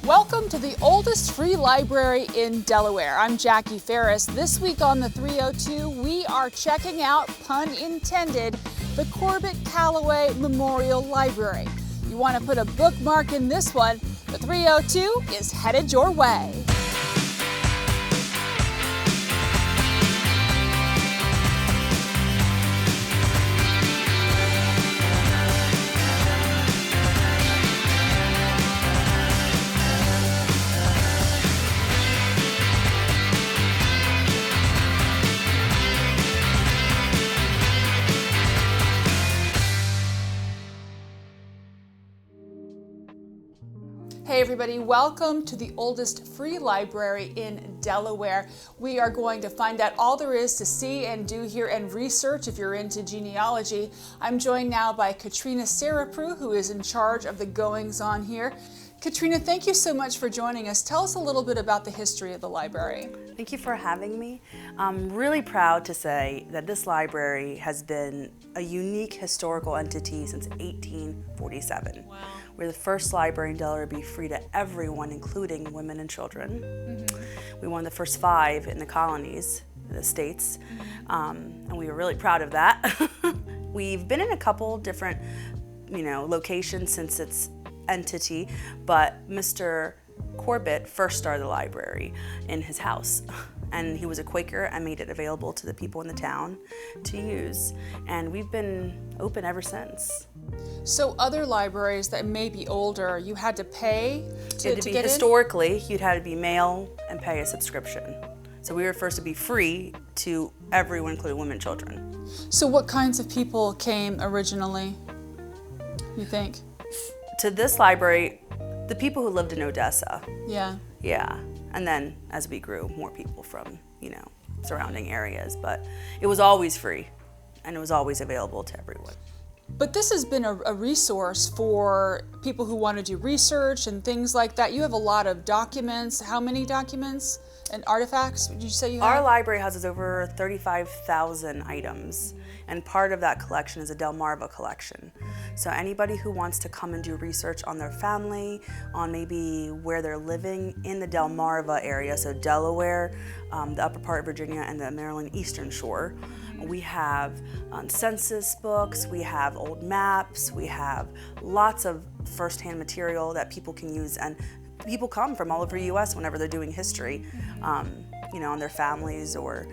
Welcome to the oldest free library in Delaware. I'm Jackie Ferris. This week on the 302, we are checking out, pun intended, the Corbit-Calloway Memorial Library. You want to put a bookmark in this one, the 302 is headed your way. Hey everybody, welcome to the oldest free library in Delaware. We are going to find out all there is to see and do here and research if you're into genealogy. I'm joined now by Katrina Sarapru, who is in charge of the goings-on here. Katrina, thank you so much for joining us. Tell us a little bit about the history of the library. Thank you for having me. I'm really proud to say that this library has been a unique historical entity since 1847. Wow. We're the first library in Delaware to be free to everyone, including women and children. Mm-hmm. We were one of the first 5 in the colonies, the states, and we were really proud of that. We've been in a couple different, locations since its entity, but Mr. Corbett first started the library in his house, and he was a Quaker and made it available to the people in the town to use, and we've been open ever since. So other libraries that may be older, you had to pay to get in? Historically, you'd had to be male and pay a subscription. So we were first to be free to everyone, including women and children. So what kinds of people came originally, you think? To this library, the people who lived in Odessa. Yeah. Yeah. And then as we grew, more people from, surrounding areas. But it was always free, and it was always available to everyone. But this has been a resource for people who want to do research and things like that. You have a lot of documents. How many documents and artifacts did you say you have? Our library houses over 35,000 items, and part of that collection is a Delmarva collection. So anybody who wants to come and do research on their family, on maybe where they're living in the Delmarva area, so Delaware, the upper part of Virginia, and the Maryland Eastern Shore. We have census books, we have old maps, we have lots of first-hand material that people can use, and people come from all over the U.S. whenever they're doing history, on their families, or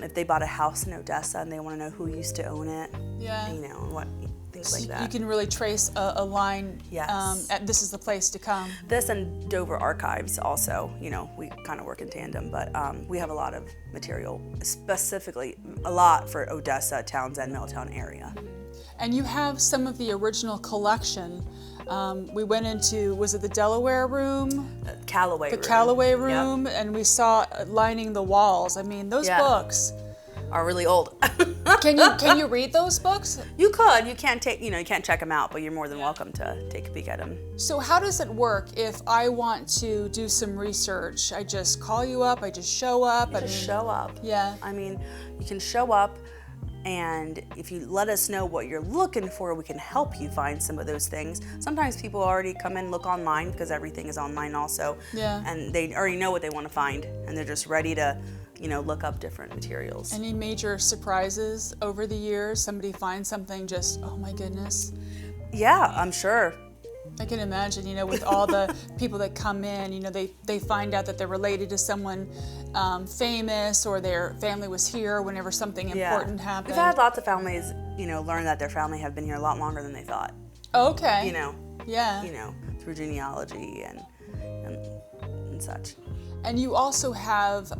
if they bought a house in Odessa and they want to know who used to own it, and what things like that. You can really trace a line. Yes. This is the place to come. This and Dover Archives also, we kind of work in tandem, but we have a lot of material, specifically a lot for Odessa, Townsend, Middletown area. And you have some of the original collection. We went into, was it the Delaware room? Calloway room. The Calloway room, Yep. And we saw lining the walls. I mean, those books are really old. Can you read those books? You could. You can't check them out, but you're more than welcome to take a peek at them. So how does it work if I want to do some research? I just call you up, I just show up? Show up. Yeah. You can show up, and if you let us know what you're looking for, we can help you find some of those things. Sometimes people already come in, look online, because everything is online also. Yeah. And they already know what they want to find, and they're just ready to look up different materials. Any major surprises over the years? Somebody finds something just, oh my goodness. Yeah, I'm sure. I can imagine, with all the people that come in, they find out that they're related to someone famous, or their family was here whenever something important happened. We've had lots of families, learn that their family have been here a lot longer than they thought. Okay. Yeah. Through genealogy and such. And you also have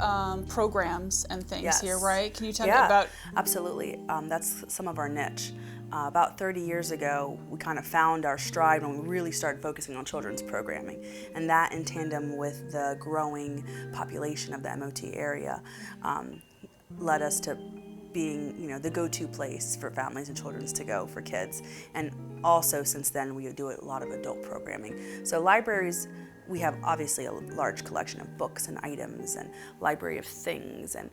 programs and things here, right? Can you tell me about? Absolutely. That's some of our niche. About 30 years ago, we kind of found our stride when we really started focusing on children's programming, and that in tandem with the growing population of the MOT area led us to being, the go-to place for families and children to go for kids. And also since then, we do a lot of adult programming. So libraries, we have obviously a large collection of books and items and library of things and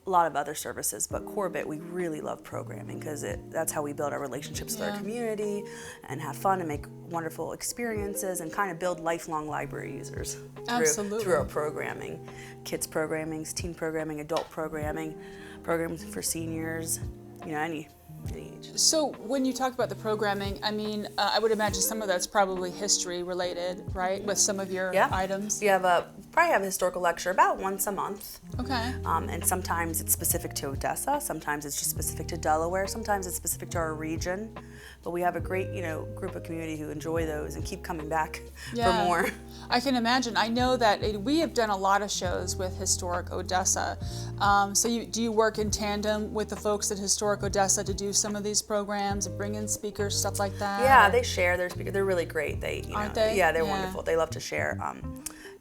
a lot of other services, but Corbit, we really love programming because that's how we build our relationships with our community and have fun and make wonderful experiences and kind of build lifelong library users through our programming. Kids programming, teen programming, adult programming, programs for seniors, any age. So when you talk about the programming, I mean, I would imagine some of that's probably history related, right? With some of your items. We probably have a historical lecture about once a month. Okay. And sometimes it's specific to Odessa, sometimes it's just specific to Delaware, sometimes it's specific to our region. But we have a great, group of community who enjoy those and keep coming back for more. I can imagine. I know that we have done a lot of shows with Historic Odessa. So do you work in tandem with the folks at Historic Odessa to do some of these programs and bring in speakers, stuff like that? Yeah, they share their speakers. They're really great. Aren't they? Yeah, they're wonderful. They love to share.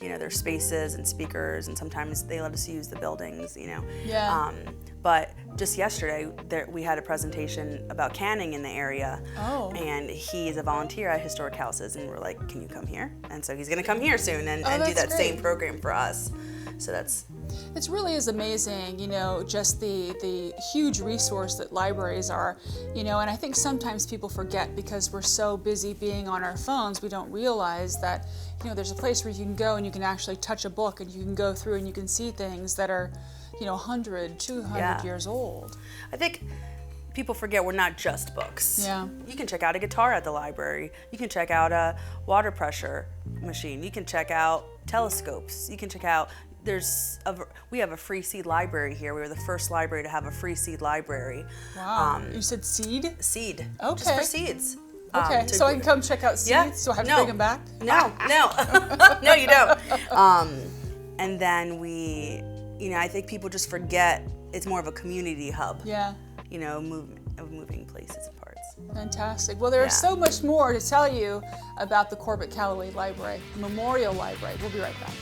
Their spaces and speakers, and sometimes they let us use the buildings, Yeah. But just yesterday, we had a presentation about canning in the area. Oh. And he is a volunteer at Historic Houses, and we're like, can you come here? And so he's going to come here soon and do that same program for us. So it really is amazing, just the huge resource that libraries are, and I think sometimes people forget because we're so busy being on our phones, we don't realize that, there's a place where you can go and you can actually touch a book and you can go through and you can see things that are, 100, 200 years old. I think people forget we're not just books. Yeah. You can check out a guitar at the library. You can check out a water pressure machine. You can check out telescopes. You can check out, we have a free seed library here. We were the first library to have a free seed library. Wow. You said seed? Seed. Okay. Just for seeds. Okay, so I can come check out seeds? Yeah. So I have to bring them back? No, no, you don't. And then I think people just forget it's more of a community hub. Yeah. Moving places and parts. Fantastic. Well, there's so much more to tell you about the Corbit-Calloway Library, Memorial Library. We'll be right back.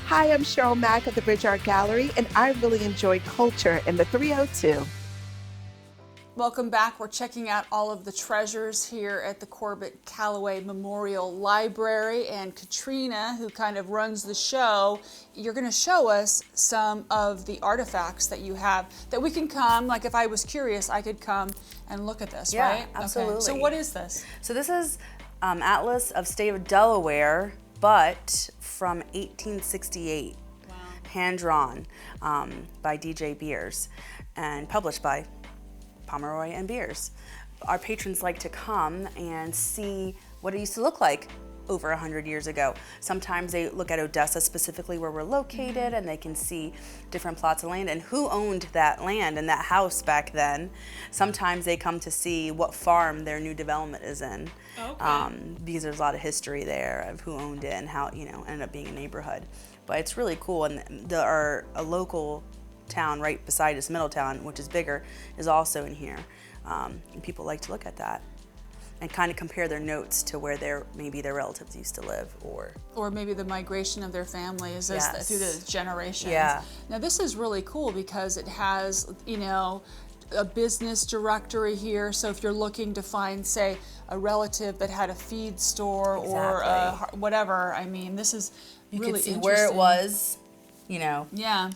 Hi, I'm Cheryl Mack of the Bridge Art Gallery, and I really enjoyed culture in the 302. Welcome back. We're checking out all of the treasures here at the Corbit-Calloway Memorial Library, and Katrina, who kind of runs the show, you're going to show us some of the artifacts that you have that we can come, like if I was curious, I could come and look at this, right? Yeah, absolutely. Okay. So what is this? So this is Atlas of State of Delaware, but from 1868, hand-drawn by D.J. Beers and published by Pomeroy and Beers. Our patrons like to come and see what it used to look like over 100 years ago. Sometimes they look at Odessa specifically where we're located, and they can see different plots of land and who owned that land and that house back then. Sometimes they come to see what farm their new development is in. Okay. Because there's a lot of history there of who owned it and how ended up being a neighborhood. But it's really cool, and a local town right beside us, Middletown, which is bigger, is also in here. And people like to look at that and kind of compare their notes to where maybe their relatives used to live, or maybe the migration of their families through the generations. Yeah. Now this is really cool because it has, a business directory here. So if you're looking to find, say, a relative that had a feed store or whatever, I mean, this is really interesting. You can see where it was, Yeah.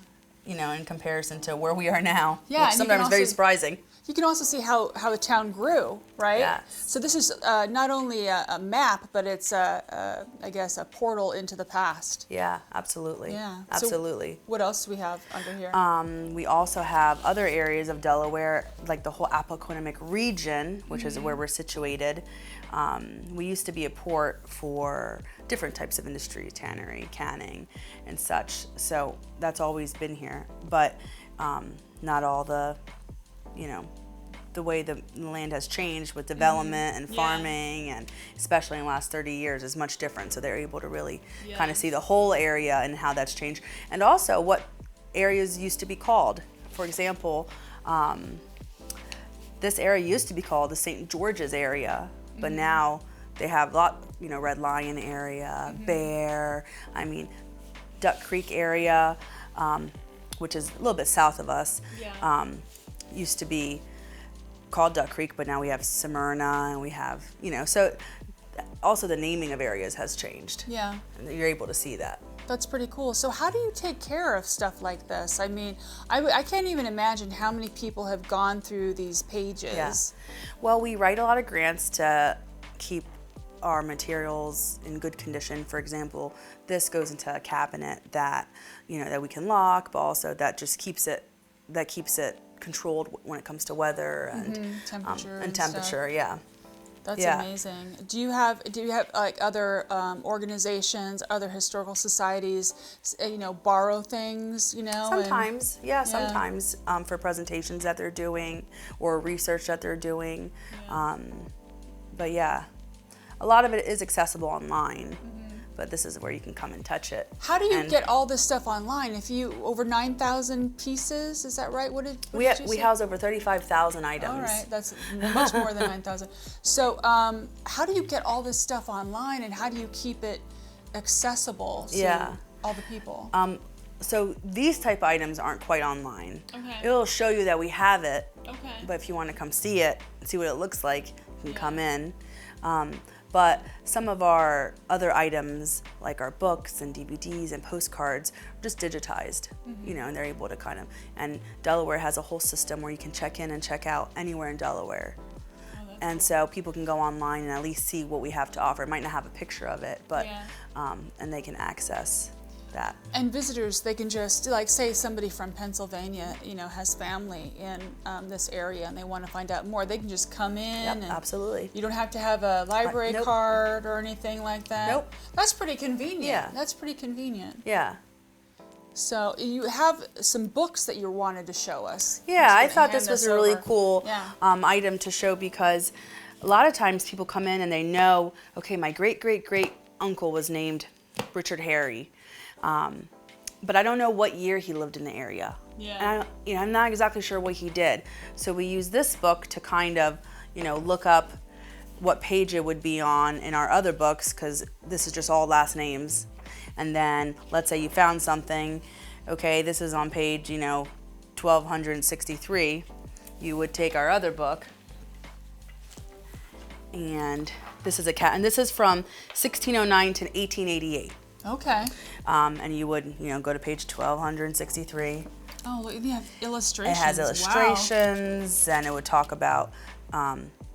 In comparison to where we are now. Yeah, which sometimes is very surprising. You can also see how the town grew, right? Yes. So this is not only a map, but it's I guess a portal into the past. Yeah, absolutely. Yeah, absolutely. So what else do we have under here? We also have other areas of Delaware, like the whole Appoquinimink region, which is where we're situated. We used to be a port for different types of industry, tannery, canning, and such. So that's always been here, but not all the way the land has changed with development and farming, and especially in the last 30 years is much different. So they're able to really kind of see the whole area and how that's changed, and also what areas used to be called. For example, this area used to be called the St. George's area, but now they have a lot, Red Lion area, Bear, Duck Creek area, which is a little bit south of us, used to be called Duck Creek, but now we have Smyrna, and we have, so also the naming of areas has changed. Yeah. And you're able to see that. That's pretty cool. So how do you take care of stuff like this? I mean, I can't even imagine how many people have gone through these pages. Yeah. Well, we write a lot of grants to keep our materials in good condition. For example, this goes into a cabinet that, that we can lock, but also that just keeps it controlled when it comes to weather and temperature and temperature. Stuff. Yeah. That's amazing. Do you have like other organizations, other historical societies, borrow things, Sometimes, sometimes for presentations that they're doing or research that they're doing. Yeah. But yeah, a lot of it is accessible online. But this is where you can come and touch it. How do you get all this stuff online? If you over 9,000 pieces, is that right? What did you say? We house over 35,000 items. All right, that's much more than 9,000. So how do you get all this stuff online, and how do you keep it accessible to all the people? So these type of items aren't quite online. Okay. It'll show you that we have it. Okay. But if you want to come see it, see what it looks like, you can come in. But some of our other items, like our books and DVDs and postcards, are just digitized, and they're able to and Delaware has a whole system where you can check in and check out anywhere in Delaware. And so people can go online and at least see what we have to offer. It might not have a picture of it, but and they can access that. And visitors, they can just, like, say somebody from Pennsylvania, has family in this area and they want to find out more, they can just come in. Yep, and absolutely. You don't have to have a library Nope. card or anything like that. Nope. That's pretty convenient. Yeah. That's pretty convenient. Yeah. So you have some books that you wanted to show us. Yeah, I I'm just thought gonna this hand was a really over. cool Yeah. item to show because a lot of times people come in and they know, okay, my great-great-great uncle was named Richard Harry. But I don't know what year he lived in the area. Yeah. And I'm not exactly sure what he did. So we use this book to kind of, look up what page it would be on in our other books, because this is just all last names. And then let's say you found something, okay, this is on page, 1263. You would take our other book, and this is and this is from 1609 to 1888. Okay. And you would, go to page 1263. Oh, look, you have illustrations. It has illustrations, and it would talk about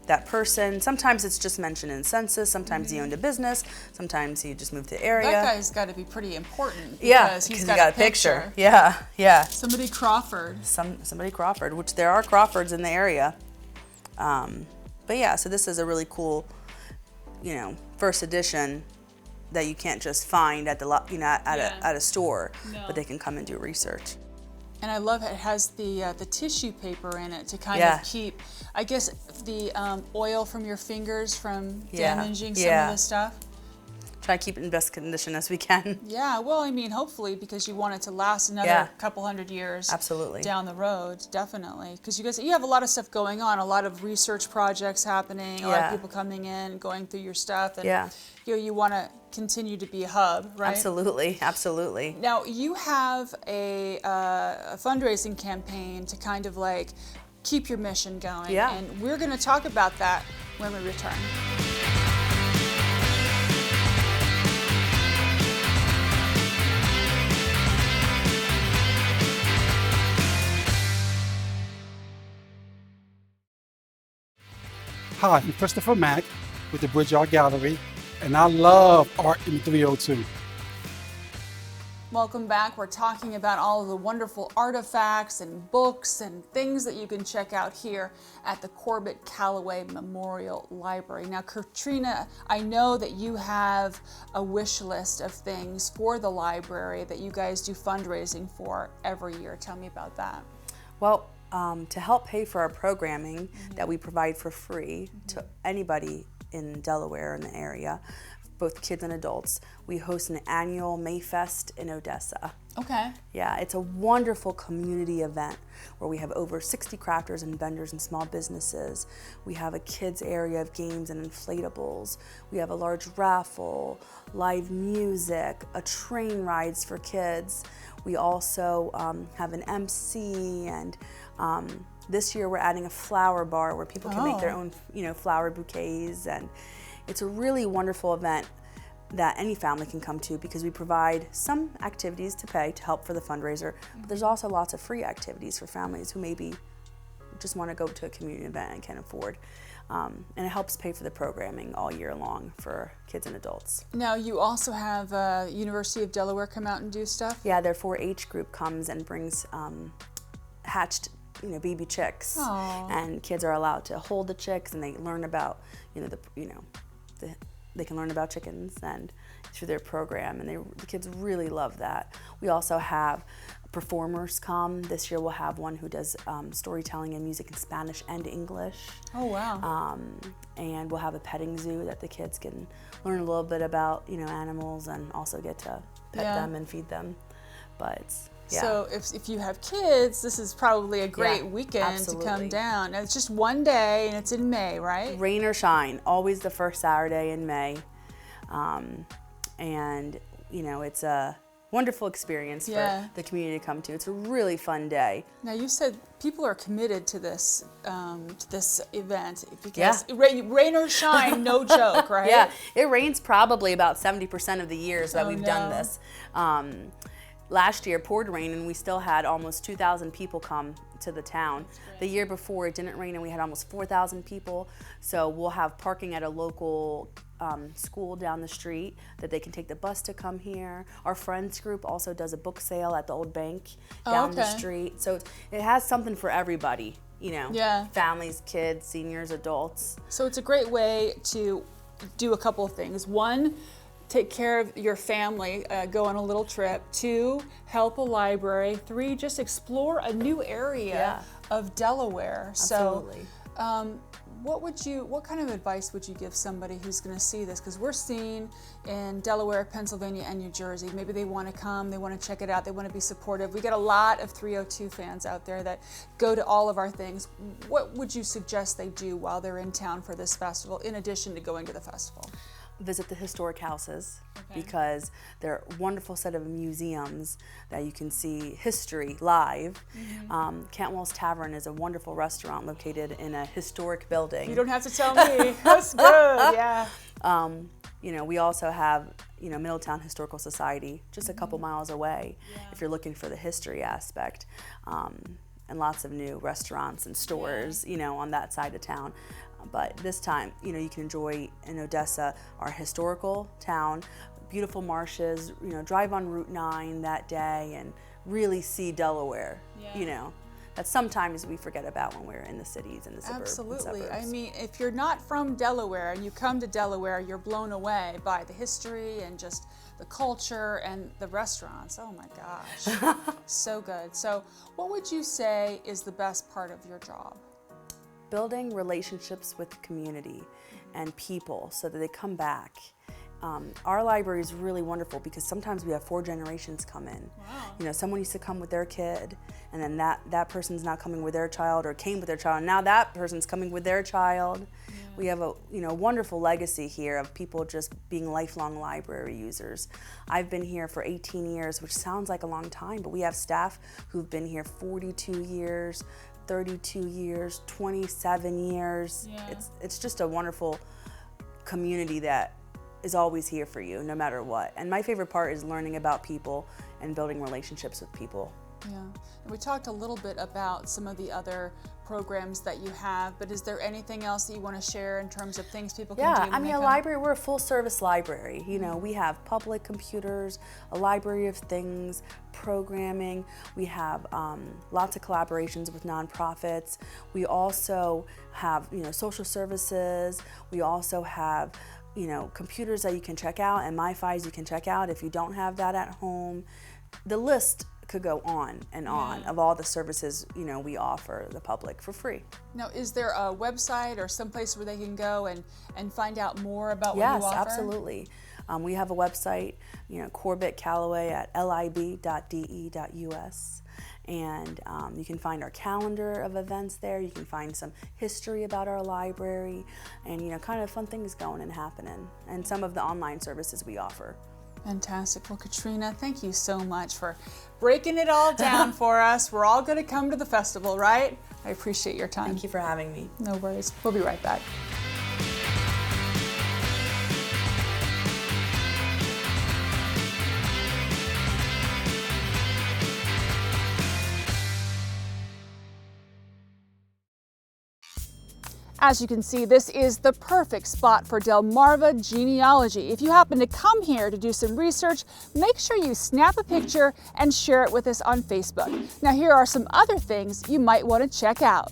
that person. Sometimes it's just mentioned in census. Sometimes he owned a business. Sometimes he just moved to the area. That guy's got to be pretty important. Because he's got a picture. Yeah. Somebody Crawford. Somebody Crawford, which there are Crawfords in the area. But yeah, so this is a really cool, first edition that you can't just find at at a store, but they can come and do research. And I love it has the tissue paper in it to kind of keep, I guess, the oil from your fingers from damaging some of the stuff. Try to keep it in best condition as we can. Yeah, well, I mean, hopefully, because you want it to last another couple hundred years. Absolutely. Down the road, definitely. Because you have a lot of stuff going on, a lot of research projects happening, a lot of people coming in, going through your stuff, and you want to continue to be a hub, right? Absolutely. Now, you have a fundraising campaign to kind of like keep your mission going, and we're going to talk about that when we return. Hi, I'm Christopher Mack with the Bridge Art Gallery, and I love art in 302. Welcome back. We're talking about all of the wonderful artifacts and books and things that you can check out here at the Corbit-Calloway Memorial Library. Now, Katrina, I know that you have a wish list of things for the library that you guys do fundraising for every year. Tell me about that. Well, to help pay for our programming that we provide for free to anybody in Delaware in the area, both kids and adults, we host an annual Mayfest in Odessa. Okay. Yeah, it's a wonderful community event where we have over 60 crafters and vendors and small businesses. We have a kids area of games and inflatables. We have a large raffle, live music, a train rides for kids. We also have an MC and This year we're adding a flower bar where people can make their own, flower bouquets, and it's a really wonderful event that any family can come to because we provide some activities to pay to help for the fundraiser, but there's also lots of free activities for families who maybe just want to go to a community event and can't afford. And it helps pay for the programming all year long for kids and adults. Now, you also have University of Delaware come out and do stuff? Yeah, their 4-H group comes and brings hatched baby chicks. Aww. And kids are allowed to hold the chicks, and they learn about they can learn about chickens and through their program, and the kids really love that. We also have performers come. This year we'll have one who does storytelling and music in Spanish and English. Oh, wow. And we'll have a petting zoo that the kids can learn a little bit about, animals, and also get to pet them and feed them. But yeah. So if you have kids, this is probably a great weekend to come down. Now, it's just one day, and it's in May, right? Rain or shine, always the first Saturday in May. And it's a wonderful experience for the community to come to. It's a really fun day. Now, you said people are committed to this event because rain or shine, no joke, right? Yeah, it rains probably about 70% of the years that we've done this. Last year it poured rain, and we still had almost 2,000 people come to the town. The year before it didn't rain, and we had almost 4,000 people. So we'll have parking at a local school down the street that they can take the bus to come here. Our friends group also does a book sale at the old bank down the street. So it has something for everybody, families, kids, seniors, adults. So it's a great way to do a couple of things. One, take care of your family, go on a little trip. 2, help a library. 3, just explore a new area of Delaware. Absolutely. So, what kind of advice would you give somebody who's going to see this? Because we're seeing in Delaware, Pennsylvania, and New Jersey. Maybe they want to come, they want to check it out, they want to be supportive. We get a lot of 302 fans out there that go to all of our things. What would you suggest they do while they're in town for this festival, in addition to going to the festival? Visit the historic houses because they're a wonderful set of museums that you can see history live. Cantwell's Tavern is a wonderful restaurant located in a historic building. You don't have to tell me. That's good, yeah. We also have, Middletown Historical Society just a couple miles away if you're looking for the history aspect. And lots of new restaurants and stores, on that side of town. But this time, you can enjoy in Odessa our historical town, beautiful marshes, drive on Route 9 that day and really see Delaware, that sometimes we forget about when we're in the cities and the suburbs. Absolutely. I mean, if you're not from Delaware and you come to Delaware, you're blown away by the history and just the culture and the restaurants. Oh my gosh, so good. So what would you say is the best part of your job? Building relationships with the community and people so that they come back. Our library is really wonderful because sometimes we have 4 generations come in. Wow. Someone used to come with their kid, and then that person's now coming with their child, or came with their child, and now that person's coming with their child. Yeah. We have a wonderful legacy here of people just being lifelong library users. I've been here for 18 years, which sounds like a long time, but we have staff who've been here 42 years, 32 years, 27 years. Yeah. It's just a wonderful community that is always here for you, no matter what. And my favorite part is learning about people and building relationships with people. Yeah, and we talked a little bit about some of the other programs that you have, but is there anything else that you want to share in terms of things people can do? Yeah, I mean, a library, we're a full-service library. We have public computers, a library of things, programming. We have lots of collaborations with nonprofits. We also have, social services. We also have computers that you can check out and MiFis you can check out if you don't have that at home. The list could go on and on of all the services we offer the public for free. Now, is there a website or someplace where they can go and find out more about what you offer? Yes, absolutely. We have a website, Corbit-Calloway at lib.de.us. And you can find our calendar of events there. You can find some history about our library and, kind of fun things going and happening. And some of the online services we offer. Fantastic. Well, Katrina, thank you so much for breaking it all down for us. We're all going to come to the festival, right? I appreciate your time. Thank you for having me. No worries. We'll be right back. As you can see, this is the perfect spot for Delmarva genealogy. If you happen to come here to do some research, make sure you snap a picture and share it with us on Facebook. Now, here are some other things you might want to check out.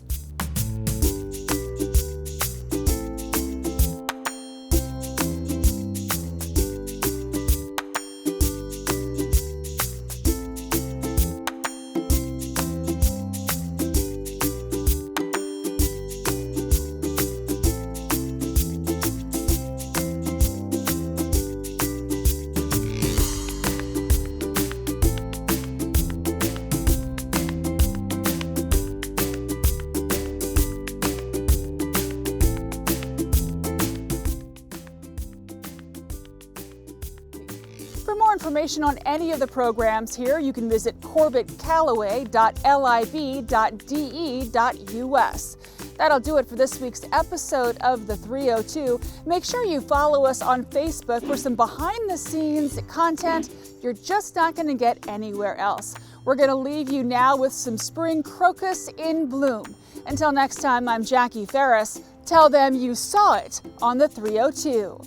For more information on any of the programs here, you can visit corbit-calloway.lib.de.us. That'll do it for this week's episode of the 302. Make sure you follow us on Facebook for some behind-the-scenes content you're just not going to get anywhere else. We're going to leave you now with some spring crocus in bloom. Until next time, I'm Jackie Ferris. Tell them you saw it on the 302.